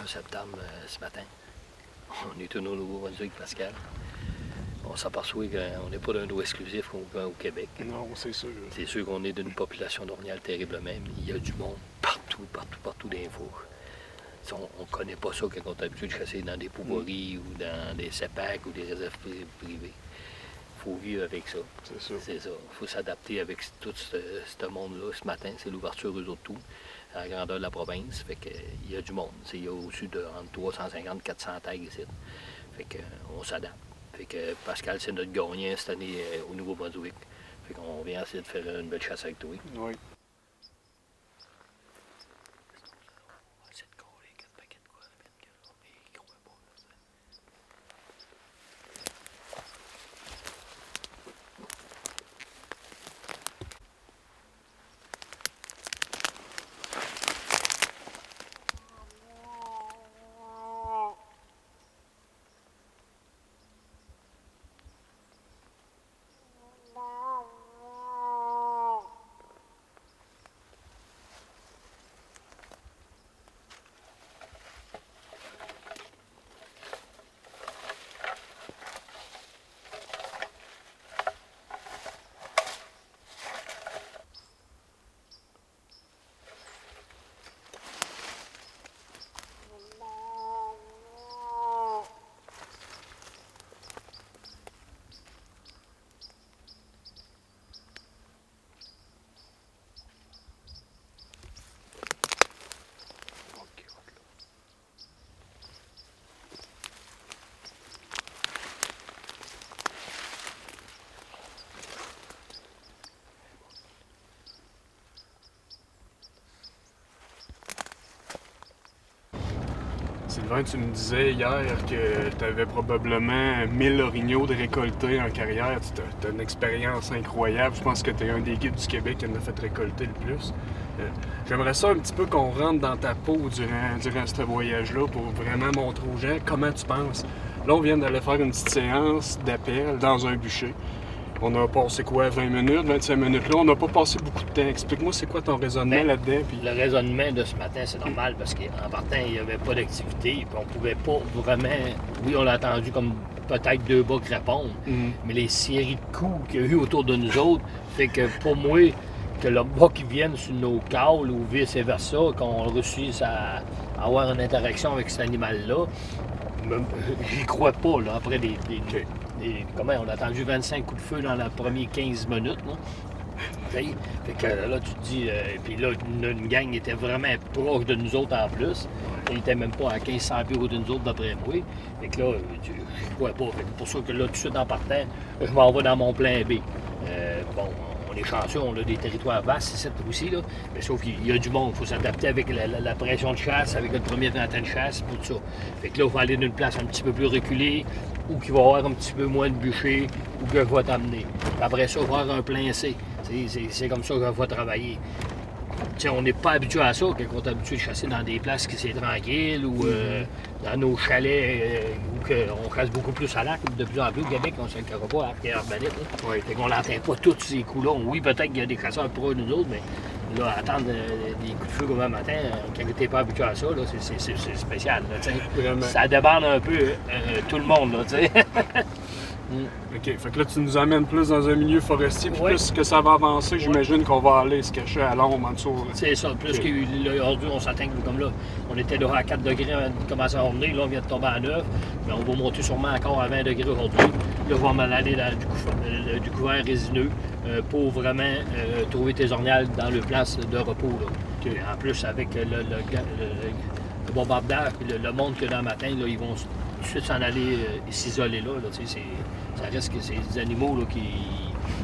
septembre ce matin. On est au Nouveau-Brunswick, Pascal. On s'aperçoit qu'on n'est pas d'un eau exclusif au Québec. Non, c'est sûr. C'est sûr qu'on est d'une population d'orignal terrible même. Il y a du monde partout dans les fours. On ne connaît pas ça quand on est habitué de chasser dans des pourvoiries ou dans des CEPAC ou des réserves privées. Il faut vivre avec ça. C'est ça. C'est ça. Il faut s'adapter avec tout ce monde-là. Ce matin, c'est l'ouverture eux autres tout, à la grandeur de la province. Fait que, il y a du monde. Il y a au-dessus de entre 350 et 400 tags ici. Fait que, on s'adapte. Fait que Pascal, c'est notre gagnant cette année au Nouveau-Brunswick. Fait qu'on vient essayer de faire une belle chasse avec toi. Oui. Sylvain, tu me disais hier que tu avais probablement 1000 orignaux de récolter en carrière. Tu as une expérience incroyable. Je pense que tu es un des guides du Québec qui en a fait récolter le plus. J'aimerais ça un petit peu qu'on rentre dans ta peau durant ce voyage-là pour vraiment montrer aux gens comment tu penses. Là, on vient d'aller faire une petite séance d'appel dans un bûcher. On a passé quoi, 20 minutes, 25 minutes là? On n'a pas passé beaucoup de temps. Explique-moi, c'est quoi ton raisonnement là-dedans? Puis... Le raisonnement de ce matin, c'est normal parce qu'en partant, il n'y avait pas d'activité. Puis on pouvait pas vraiment... Oui, on l'a entendu comme peut-être 2 bucks répondre, mais les séries de coups qu'il y a eu autour de nous autres fait que pour moi, que le buck qui vienne sur nos cales ou vice-versa, qu'on réussisse à avoir une interaction avec cet animal-là, j'y crois pas, là, après comment on a attendu 25 coups de feu dans les premières 15 minutes, là. Fait que là, tu te dis, puis là, une gang était vraiment proche de nous autres en plus. Il n'était même pas à 1500 pieds de nous autres d'après moi. Fait que là, je ne crois pas. Fait que pour ça que là, tout de suite en partant, je m'en vais dans mon plan B. Bon, on est chanceux, on a des territoires vastes, c'est ça aussi, là. Mais sauf qu'il y a du monde, il faut s'adapter avec la pression de chasse, avec le premier temps de chasse, tout ça. Fait que là, il faut aller d'une place un petit peu plus reculée, ou qu'il va y avoir un petit peu moins de bûcher, ou que je vais t'amener. Après ça, voir un plein C. C'est comme ça que je vais travailler. T'sais, on n'est pas habitué à ça, quand on est habitué de chasser dans des places qui c'est tranquille ou dans nos chalets où on chasse beaucoup plus à l'arc. De plus en plus au Québec, on ne se le cachera pas à l'arc et à arbalète. Oui. Fait qu'on n'entend pas tous ces coups-là. Oui, peut-être qu'il y a des chasseurs proches de nous autres, mais là, attendre des coups de feu comme un matin, quand tu n'es pas habitué à ça, c'est spécial. Là, ça débande un peu tout le monde. Là, OK. Fait que là, tu nous amènes plus dans un milieu forestier, puis plus que ça va avancer, j'imagine qu'on va aller se cacher à l'ombre en dessous. C'est ça. Plus qu'aujourd'hui, on s'atteint comme là. On était là à 4 degrés avant de commencer à orner. Là, on vient de tomber à 9. Mais on va monter sûrement encore à 20 degrés aujourd'hui. Là, on va m'en aller dans du couvert résineux pour vraiment trouver tes orniales dans le place de repos. Là. Okay. En plus, avec le bombardage et le monde qu'il y a dans le matin, là, ils vont tout de suite s'en aller s'isoler là. Ça reste que c'est des animaux là,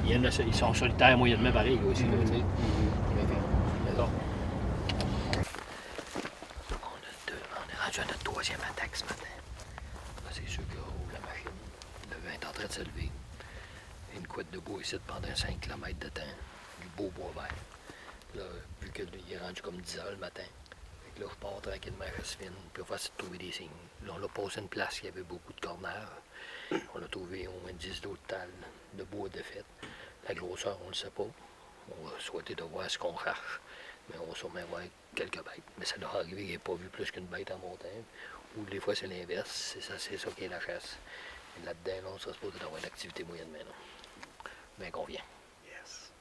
ils sont solitaires moyennement pareil là, aussi. Là, on est rendu à notre 3e attaque ce matin. Là, c'est sûr que la machine, le vent est en train de se lever. Une couette de bois ici pendant 5 km de temps. Du beau bois vert. Là, vu qu'il est rendu comme 10 heures le matin. Fait que là, je pars tranquillement à chasse fine, puis on va essayer de trouver des signes. Là, on a posé une place qui avait beaucoup de corners. On a trouvé au moins 10 d'autres talles de bois de fête. La grosseur, on ne le sait pas. On va souhaiter de voir ce qu'on cherche. Mais on va sûrement voir quelques bêtes. Mais ça doit arriver qu'il n'y ait pas vu plus qu'une bête en montagne. Ou des fois, c'est l'inverse. C'est ça qui est la chasse. Et là-dedans, on sera supposé d'avoir une activité moyenne, mais non. Bien qu'on vient. Yes.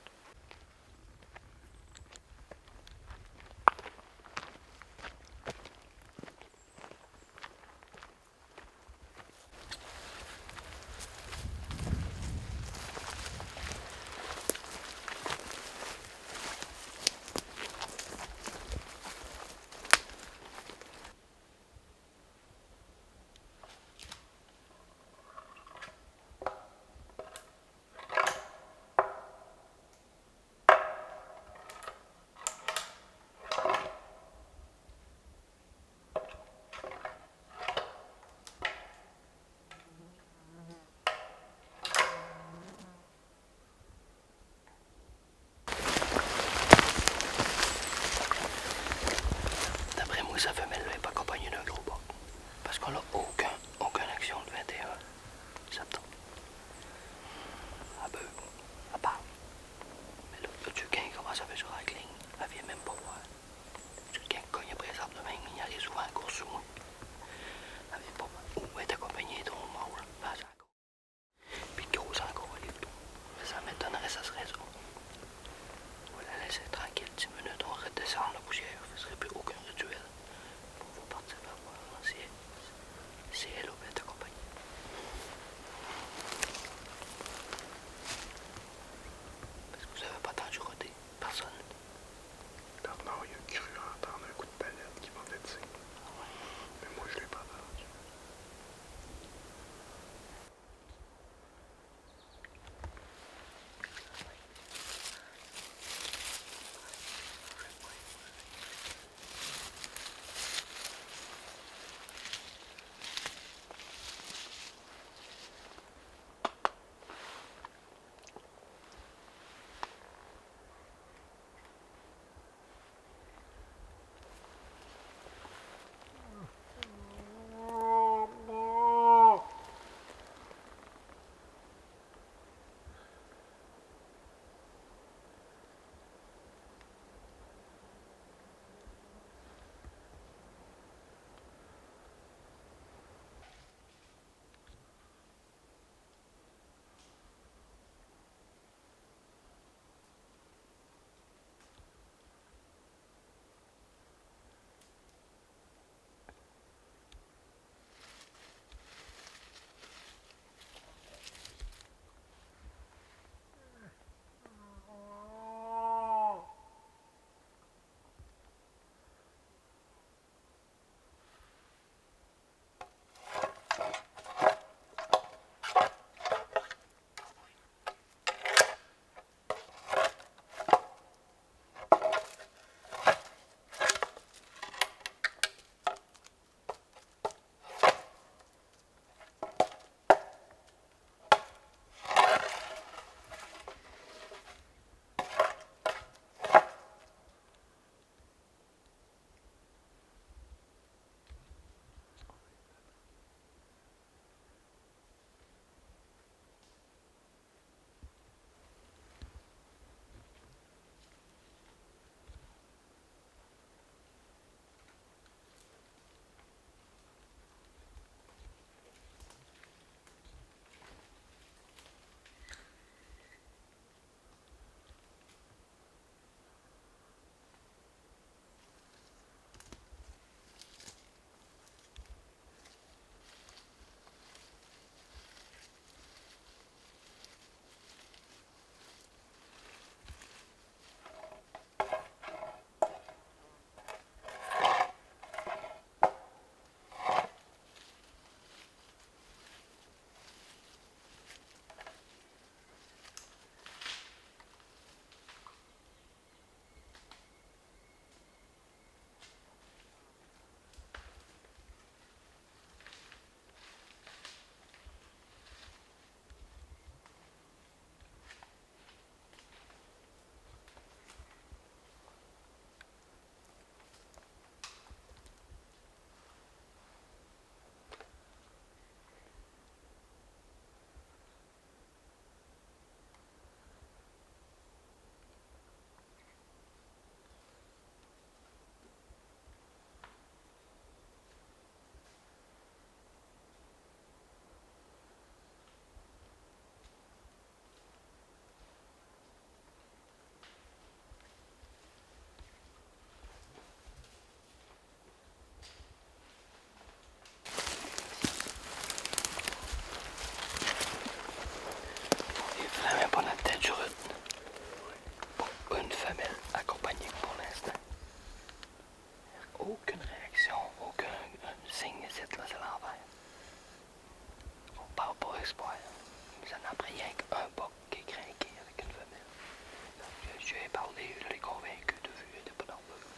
j'ai parlé, je l'ai convaincu de vue, elle n'était pas nerveuse.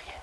Rien.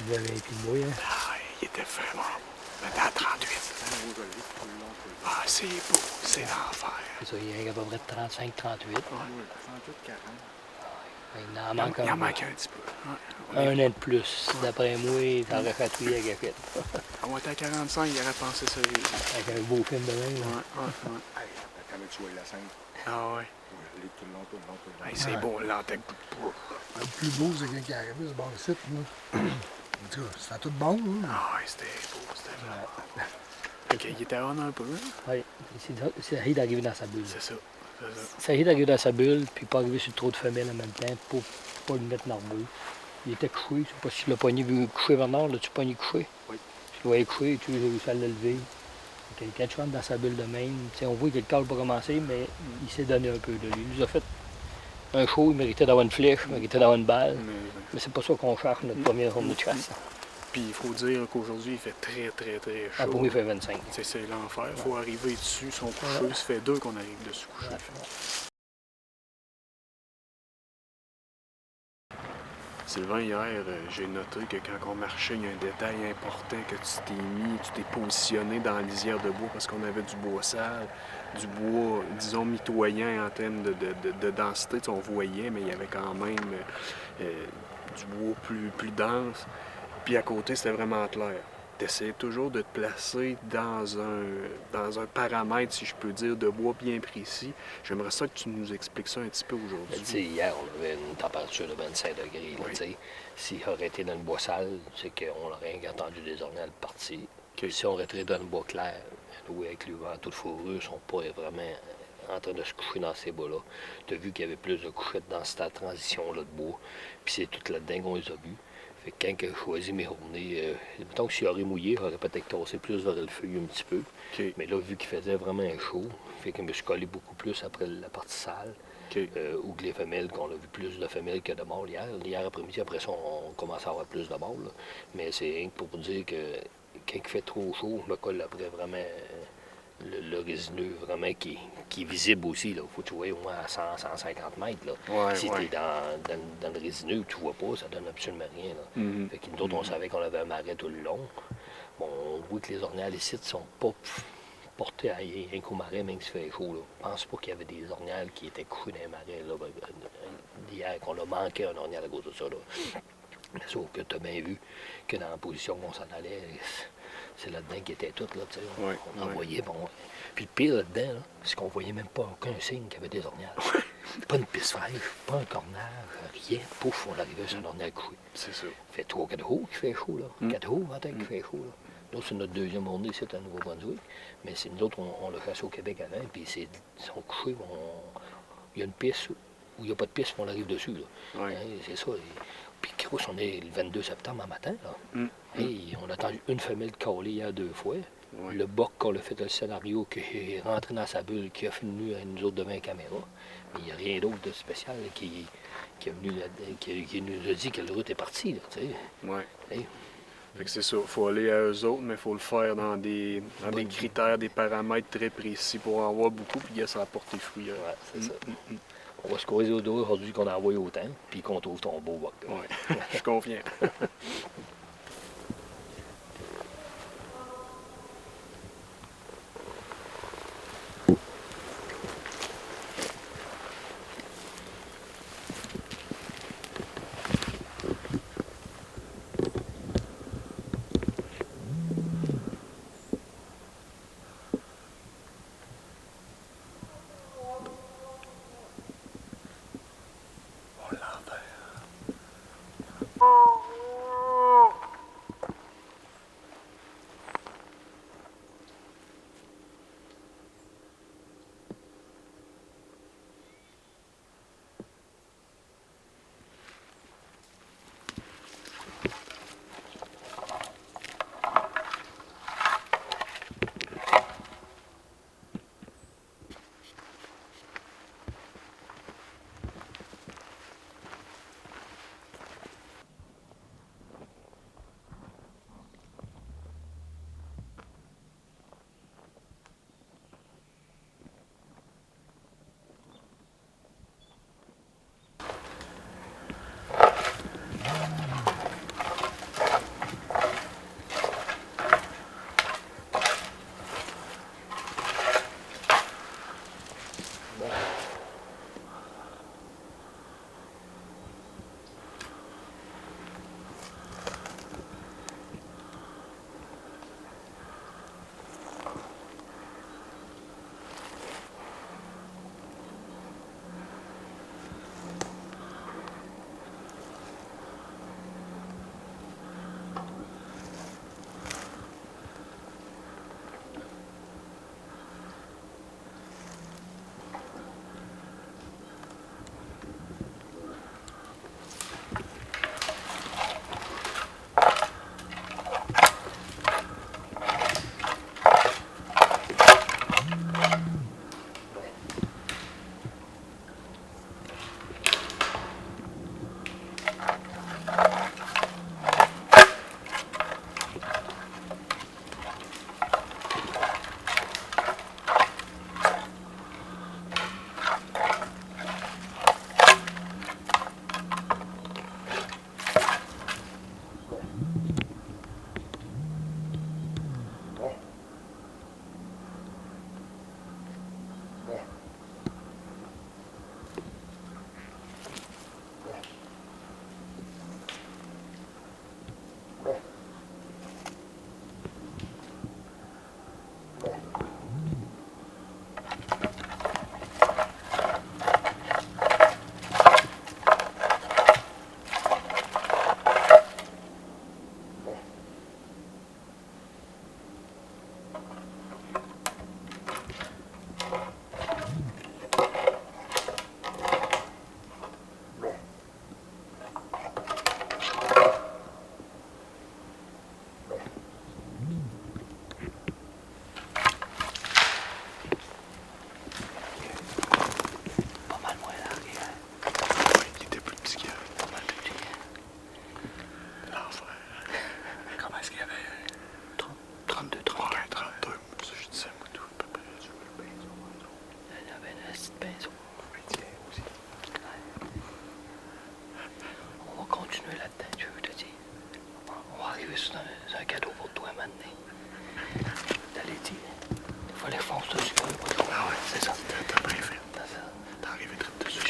devait 20 pieds de moi. Hein. Ah, il était vraiment beau. Maintenant à 38. Ah, c'est beau, c'est l'enfer. C'est ça, il y a à peu près 35, 38. Ouais. Il en manque un petit peu. Un an de plus. D'après moi, ça aurait fatouillé à Gafette. On va être à 45, il aurait pensé ça. Avec un beau film de même. Ouais. Quand tu vois la scène, Ah ouais. tout le long. Hey, c'est beau, l'antenne. Le plus beau, c'est quand il est arrivé, ce bon site, là. En tout cas, c'était tout bon, là. Ah ouais, c'était beau, c'était vraiment. OK, il était on un peu. Oui, c'est arrivé d'arriver dans sa bulle. C'est ça. Ça arrive d'arriver dans sa bulle, puis pas arriver sur trop de femelles en même temps, pour pas le mettre nerveux. Il était couché, je sais pas si tu l'as pogné vu couché vers nord, l'as-tu pogné couché? Oui. Tu le voyais couché, tu as réussi à le lever. Quand tu rentres dans sa bulle de même, on voit que le corps n'a pas commencé, mais il s'est donné un peu de lui. Il nous a fait un show, il méritait d'avoir une flèche, il méritait d'avoir une balle. Mais c'est pas ça qu'on cherche notre première journée de chasse. Puis il faut dire qu'aujourd'hui, il fait très chaud. Ah, pour moi, il fait 25. C'est l'enfer. Il faut arriver dessus, son coucher. Ça fait 2 qu'on arrive dessus coucher. Sylvain, hier, j'ai noté que quand on marchait, il y a un détail important que tu t'es positionné dans la lisière de bois parce qu'on avait du bois sale, du bois, disons, mitoyen en termes de densité. On voyait, mais il y avait quand même du bois plus dense. Puis à côté, c'était vraiment clair. Tu essaies toujours de te placer dans un paramètre, si je peux dire, de bois bien précis. J'aimerais ça que tu nous expliques ça un petit peu aujourd'hui. Hier, on avait une température de 25 degrés. Oui. S'il aurait été dans le bois sale, c'est qu'on aurait entendu des orniales partir. Okay. Si on aurait été dans le bois clair, où avec le vent, toute fourrure, ne sont pas vraiment en train de se coucher dans ces bois-là. Tu as vu qu'il y avait plus de couchettes dans cette transition-là de bois. Puis c'est tout là-dedans qu'on les a vus. Fait que quand j'ai choisi mes journées, mettons que s'il aurait mouillé, j'aurais peut-être tassé plus vers le feuille un petit peu. Okay. Mais là, vu qu'il faisait vraiment chaud, fait que je me suis collé beaucoup plus après la partie sale. Okay. Ou que les femelles, qu'on a vu plus de femelles que de mâles hier. Hier après-midi, après ça, on commence à avoir plus de mâles. Là. Mais c'est rien que pour vous dire que quand il fait trop chaud, je me colle après vraiment le résineux, vraiment qui est visible aussi. Il faut que tu vois au moins à 100, 150 mètres. Là. Ouais, si tu es dans le résineux, tu vois pas, ça donne absolument rien. Là. Fait que nous autres, on savait qu'on avait un marais tout le long. Bon, on voit que les orniales ici ne sont pas portés à rien qu'au marais, même s'il fait chaud. Là. Je pense pas qu'il y avait des orniales qui étaient couchés dans les marais. Là, hier, qu'on a manqué un ornial à cause de ça. Là. Sauf que tu as bien vu que dans la position où on s'en allait, c'est là-dedans qui était tout. Là, on en voyait. Bon. Puis le pire là-dedans, là, c'est qu'on voyait même pas aucun signe qu'il y avait des orniales. Pas une piste fraîche, pas un cornage, rien. Pouf, on arrivait sur un ornial couché. C'est ça. Ça fait 3-4 jours qu'il fait chaud. Là. 4 jours, maintenant qu'il fait chaud. Là. Nous, c'est notre deuxième journée ici à Nouveau-Brunswick. Mais c'est nous autres, on l'a chassé au Québec avant. Puis ils sont couchés. Il y a une piste où il n'y a pas de piste, on arrive dessus. Là. Ouais. Hein, c'est ça. Puis Chris, on est le 22 septembre en matin. Là. Et on a attendu une femelle caler hier 2 fois. Ouais. Le boc qu'on a fait le scénario, qui est rentré dans sa bulle, qui a filmé à nous autres devant la caméra. Mais il n'y a rien d'autre de spécial là, qui est venu qui nous a dit que la route est partie. Là, ouais. Hey. Fait que c'est ça, il faut aller à eux autres, mais il faut le faire dans des critères, des paramètres très précis pour en avoir beaucoup, puis ça a porté fruit. Ouais, c'est ça. On va se croiser au dos aujourd'hui qu'on a envoyé autant, puis qu'on trouve ton beau boc. Ouais, je suis confiant. On l'envers.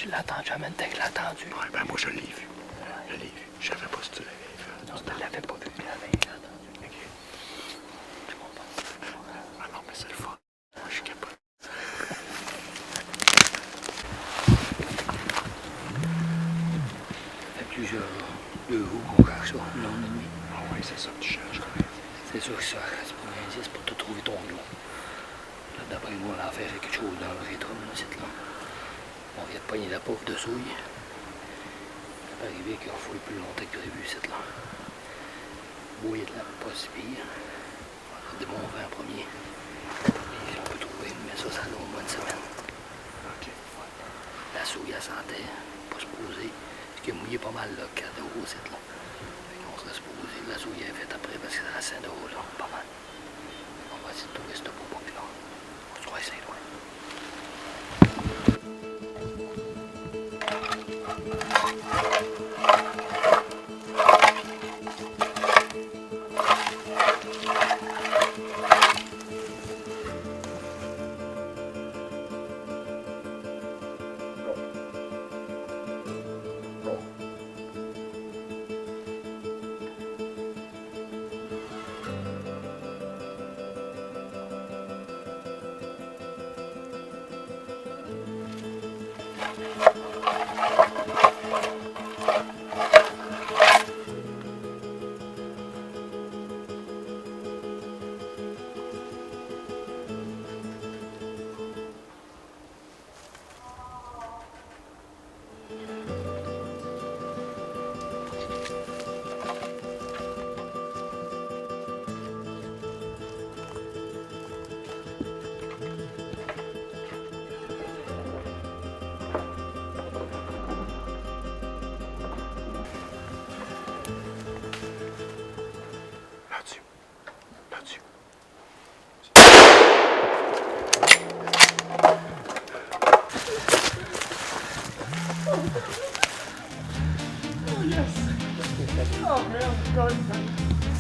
l'as attendu, jamais que je l'ai attendu. Ouais, ben moi, je l'ai vu. Je l'ai vu. Je savais pas si tu l'avais vu. Non, je ne l'avais pas vu, je l'avais attendu. OK. Ah non, mais c'est le fun. Moi, je suis capable. Ça fait plusieurs 2 jours qu'on cherche ça, une heure et demie. Ah ouais, c'est ça que tu cherches. C'est sûr que ça, c'est pour l'indice pour te trouver ton gland. Là, d'après moi, on a affaire à quelque chose dans le rétro, là. On vient de pogner la pauvre de souille. Ça peut arriver qu'il faut plus longtemps que prévu, cette là. Bouillir de la pas si pire. On va de mon vent en premier. Et on peut trouver, mais ça a au moins une semaine. OK. Ouais. La souille à santé, pas se poser. Parce qu'il a mouillé pas mal, là, de haut, cette là. On serait supposé que la souille est faite après parce que c'est la scène de haut, là, pas mal. On va essayer de trouver ce beau boc là. On se trouve assez loin. Là-dessus. Là-dessus.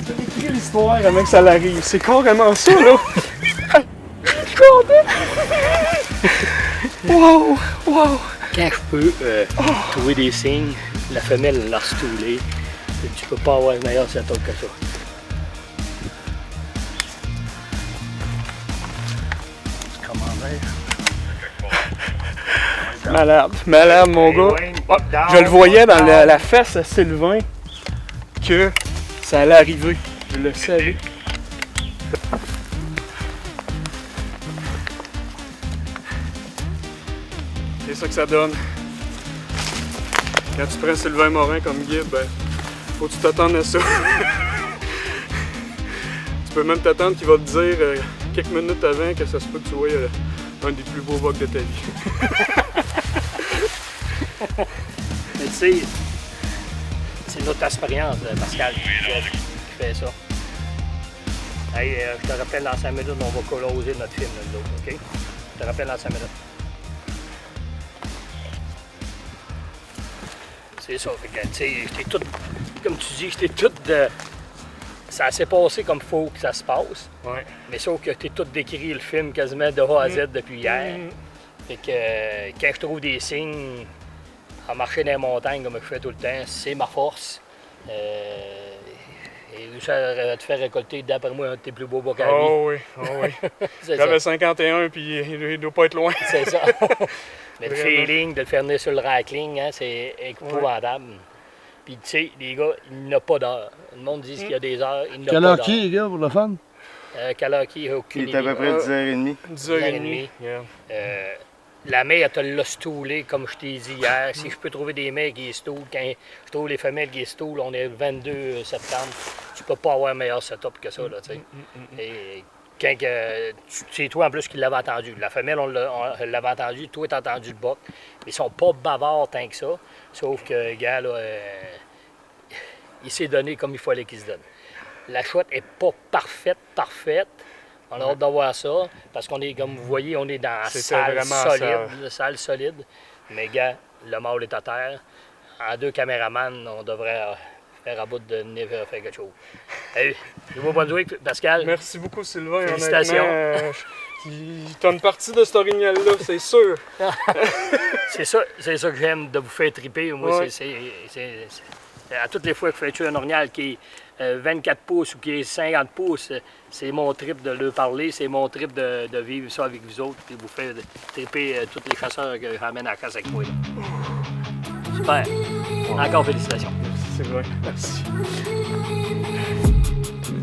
T'as écrit l'histoire avant que ça l'arrive. C'est carrément ça, là. Je suis content. Wow! Wow! Quand je peux trouver des signes, la femelle l'a stoulé. Tu peux pas avoir un meilleur setup que ça. Comment dire? Malade, malade, mon gars. Je le voyais dans la fesse à Sylvain que ça allait arriver. Je le savais. C'est ça que ça donne. Quand tu prends Sylvain Morin comme guide, ben, faut que tu t'attendes à ça. Tu peux même t'attendre qu'il va te dire quelques minutes avant que ça se peut que tu vois un des plus beaux bocs de ta vie. Mais tu sais, c'est notre expérience, Pascal, qui fait ça. Hey, je te rappelle dans 5 minutes, on va closer notre film, nous autres, OK? Je te rappelle dans 5 minutes. C'est ça, fait que, tu sais, j'étais tout, comme tu dis, j'étais tout de... Ça s'est passé comme il faut que ça se passe. Ouais. Mais sauf que t'es tout décrit le film quasiment de A à Z depuis hier. Fait que quand je trouve des signes en marcher dans les montagnes comme je fais tout le temps, c'est ma force. Et réussir à te faire récolter, d'après moi, un de tes plus beaux bocs à vie. Oh oui, oh oui. C'est J'avais ça. 51 puis il doit pas être loin. C'est ça. Mais le Vraiment. feeling de le faire venir sur le rackling, hein, c'est épouvantable. Puis tu sais, les gars, il n'a pas d'heure. Le monde dit qu'il y a des heures, il n'a Quelle pas heure d'heure. qui, les gars, pour le fun? Quelle heure qui, aucune Il est à peu idée. près 10h30. 10h30. Yeah. La mère, elle te l'a stoulé, comme je t'ai dit hier. Si je peux trouver des mères qui stoulent, quand je trouve les femelles qui stoulent, on est le 22 septembre, tu peux pas avoir un meilleur setup que ça, là, tu sais. Et quand c'est toi en plus qui l'avais entendu. La femelle, on l'avait entendu, toi, t'as entendu le boc. Ils sont pas bavards tant que ça, sauf que le gars, là, il s'est donné comme il fallait qu'il se donne. La chouette est pas parfaite. On a hâte d'avoir ça, parce qu'on est, comme vous voyez, on est dans la salle solide. Mais gars, le mâle est à terre. En 2 caméramans, on devrait faire à bout de nez faire quelque chose. Hey, Nouveau-Brunswick, Pascal. Merci beaucoup, Sylvain. Félicitations. Honnêtement, T'as une partie de ce orignal-là, c'est sûr. C'est ça que j'aime de vous faire triper. Moi, Ouais. c'est à toutes les fois que je fais tuer un orignal qui est 24 pouces ou qui est 50 pouces, c'est mon trip de leur parler, c'est mon trip de vivre ça avec vous autres et vous faire triper tous les chasseurs que j'amène à la casse avec moi. Là. Super. Encore félicitations. C'est vrai. Merci.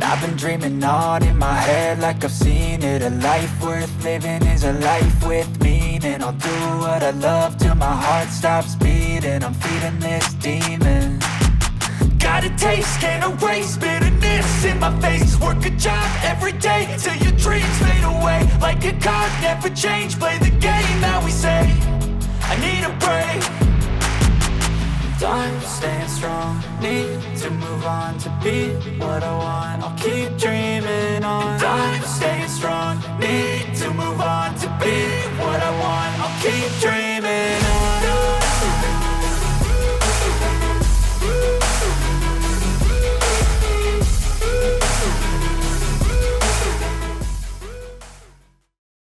I've been dreaming on in my head like I've seen it. A life worth living is a life with meaning. I'll do what I love till my heart stops beating. I'm feeding this demon. Got a taste, can't erase bitterness in my face. Work a job every day till your dreams fade away. Like a card, never change, play the game that we say. I need a break. I'm staying strong, need to move on to be what I want. I'll keep dreaming on. I'm staying strong, need to move on to be what I want. I'll keep dreaming.